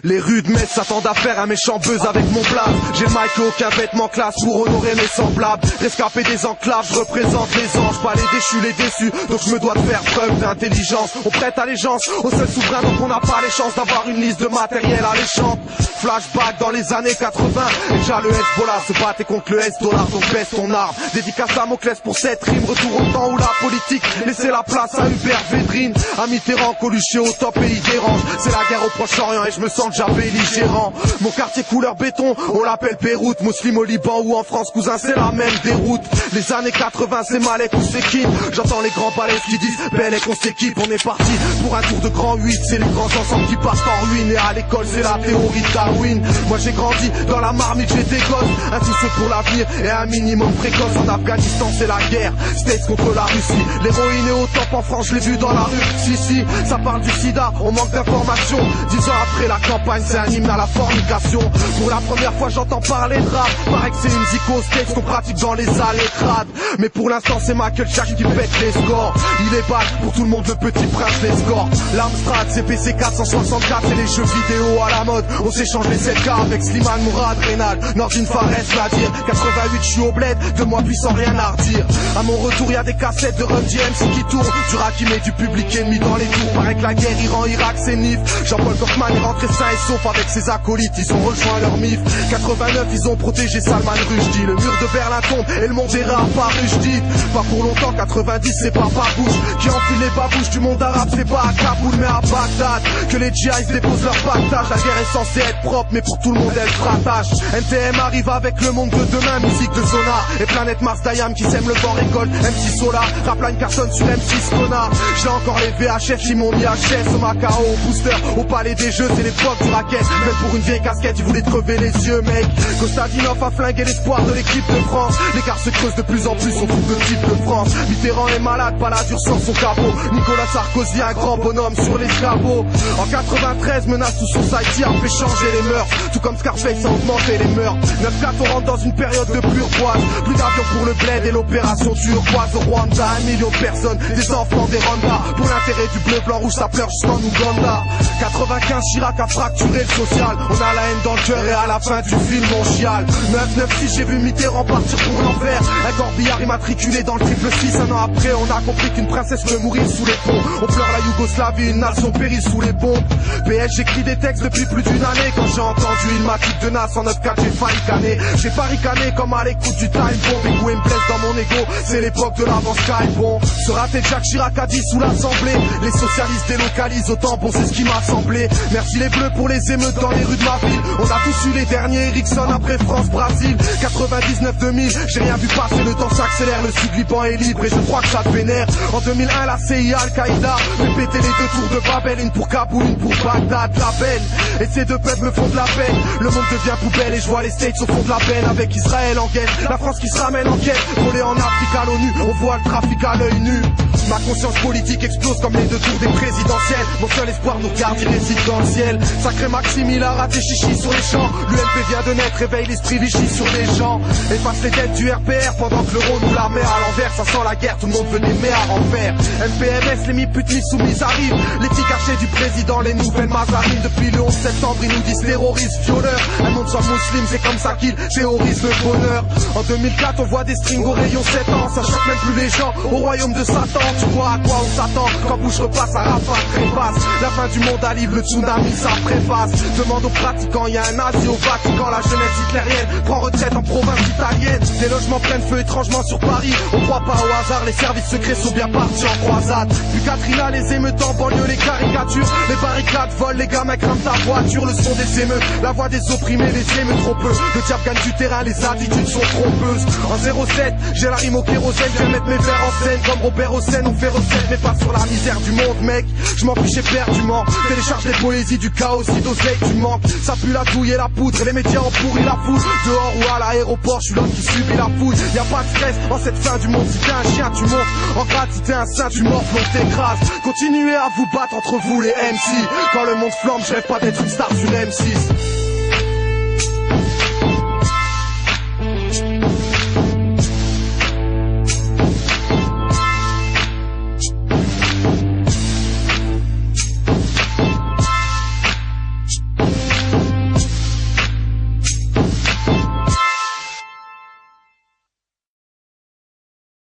Les rues de Metz s'attendent à faire un méchant buzz avec mon blaze. J'ai le mic et aucun vêtement classe pour honorer mes semblables. Rescapé des enclaves, je représente les anges, pas les déchus, les déçus. Donc je me dois de faire preuve d'intelligence. On prête allégeance au seul souverain, donc on n'a pas les chances d'avoir une liste de matériel alléchante. Flashback dans les années 80, et déjà le Hezbollah se battait contre le S-dollar, donc baisse ton arme. Dédicace à Moclès pour cette rime, retour au temps où la politique laissait la place à Hubert Védrine. À Mitterrand, Coluchet au top et il dérange. C'est la guerre au Proche-Orient et je me sens déjà belligérant. Mon quartier couleur béton, on l'appelle Beyrouth. Musulman au Liban ou en France, cousin, c'est la même déroute. Les années 80, c'est Malek ou c'est Kim. J'entends les grands balais qui disent belle et qu'on s'équipe. On est parti pour un tour de grand 8. C'est les grands ensembles qui partent en ruine. Et à l'école, c'est la théorie de Darwin. Moi j'ai grandi dans la marmite, j'ai des gosses. Un souci pour l'avenir et un minimum précoce. En Afghanistan, c'est la guerre. States contre la Russie. L'héroïne est au top en France, je l'ai vu dans la rue. Si, ça parle du sida, on manque d'informations. 10 ans après la campagne, c'est un hymne à la fornication. Pour la première fois, j'entends parler de rap. Paraît que c'est une psychostate qu'on pratique dans les allées crades. Mais pour l'instant, c'est Michael Jack qui pète les scores. Il est back pour tout le monde, le petit prince les scores. L'Amstrad, CPC 464, c'est les jeux vidéo à la mode. On s'échange les 7K avec Slimane, Mourad, Reynal, Nordine, Fares, Nadir. 88, je suis au bled, 2 mois puis sans rien à redire. À mon retour, y a des cassettes de Run DMC qui tournent. Du Rakim et du public ennemi dans les tours. Paraît que la guerre Iran-Irak c'est nif. Jean-Paul Kaufmann est rentré sain et sauf avec ses acolytes. Ils ont rejoint leur MIF. 89, ils ont protégé Salman Rushdie. Le mur de Berlin tombe et le monde est réapparu. J'dis pas pour longtemps, 90 c'est pas Babouche qui enfile les babouches du monde arabe. C'est pas à Kaboul mais à Bagdad que les djihadistes déposent leur pactage. La guerre est censée être propre mais pour tout le monde elle se rattache. NTM arrive avec le monde de demain. Musique de Zona et Planète Mars Dayam qui sème le vent récolte. MC Solar, Rapline Carson sur M6 Connard. J'ai encore les VHF qui m'ont mis HS au Macao, au booster, au palais des jeux, c'est l'époque du racket. Même pour une vieille casquette, ils voulaient te crever les yeux, mec. Kostadinov a flingué l'espoir de l'équipe de France. L'écart se creuse de plus en plus, on trouve le type de France. Mitterrand est malade, Balladur sort son capot. Nicolas Sarkozy, un grand bonhomme sur l'escabeau. En 93, menace sous Society a fait changer les mœurs. Tout comme Scarface a augmenté les mœurs. 9-4, on rentre dans une période de burgeoise. Plus d'avions pour le bled et l'opération turquoise au Rwanda. 1 million de personnes, des enfants, des Rwanda. Pour l'intérêt du bleu, blanc, rouge, ça pleure jusqu'en Ouganda. 95, Chirac a fracturé le social. On a la haine dans le cœur et à la fin du film on chiale. 996, j'ai vu Mitterrand partir pour l'enfer. Un corbillard immatriculé dans le triple 6. Un an après, on a compris qu'une princesse peut mourir sous les ponts. On pleure la Yougoslavie, une nation périt sous les bombes. PS, j'écris des textes depuis plus d'une année. Quand j'ai entendu Ilmatic de Nas en 9-4, j'ai failli canner. J'ai pas ricané comme à l'écoute du time bomb. Et où me blesse dans mon ego, c'est l'époque de l'avant Sky. Bon, se rater Jacques Chirac a dit sous l'Assemblée. Les socialistes délocalisent autant, bon c'est ce qui m'a semblé. Merci les bleus pour les émeutes dans les rues de ma ville. On a tous eu les derniers Ericsson après France-Brésil. 99-2000, j'ai rien vu passer, le temps s'accélère. Le Sud-Liban est libre et je crois que ça te vénère. En 2001, la CIA, Al-Qaïda fait péter les 2 tours de Babel. Une pour Kaboul, une pour Bagdad, la belle. Et ces 2 peuples me font de la peine. Le monde devient poubelle et je vois les States au fond de la peine. Avec Israël en guerre, la France qui se ramène en quête. Volé en Afrique à l'ONU, on voit le trafic à l'œil nu. Ma conscience politique explose comme les 2 tours des présidentielles. Mon seul espoir nous regarde, il réside dans le ciel. Sacré Maxime, il a raté chichi sur les champs. L'UMP vient de naître, réveille l'esprit Vichy sur les gens. Efface les dettes du RPR pendant que l'euro nous la met à l'envers. Ça sent la guerre, tout le monde venait mais à enfer. MPMS, les mi-putes, mi-soumises arrivent. Les petits cachets du président, les nouvelles mazarines. Depuis le 11 septembre, ils nous disent terroristes, violeurs. Un monde sans musulmans, c'est comme ça qu'ils théorisent le bonheur. En 2004, on voit des strings au rayon 7 ans. Ça choque même plus les gens au royaume de Satan. Tu vois à quoi on s'attend quand Bush repasse à Rafah, trépasse. La fin du monde arrive, le tsunami ça préface. Demande aux pratiquants, y a un nazi au Vatican. La jeunesse hitlérienne prend retraite en province italienne. Des logements prennent feu étrangement sur Paris. On croit pas au hasard, les services secrets sont bien partis en croisade. Puis Katrina, les émeutes en banlieue, les caricatures. Les barricades volent, les gamins crament ta voiture. Le son des émeutes, la voix des opprimés, les émeutes trop peu. Le diable gagne du terrain, les attitudes sont trompeuses. En 07, j'ai la rime au kérosène. Je vais mettre mes vers en scène comme Robert Hossein. On fait recette mais pas sur la misère du monde, mec. Je m'en fiche éperdument. Télécharge les poésies du chaos, si d'oseille tu manques. Ça pue la douille et la poudre, les médias ont pourri la foule. Dehors ou à l'aéroport, je suis l'homme qui subit la fouille. Y'a pas de stress en cette fin du monde. Si t'es un chien, tu montes. En grade, si t'es un saint, tu morfles, on t'écrase. Continuez à vous battre entre vous les MC. Quand le monde flambe, je rêve pas d'être une star sur M6.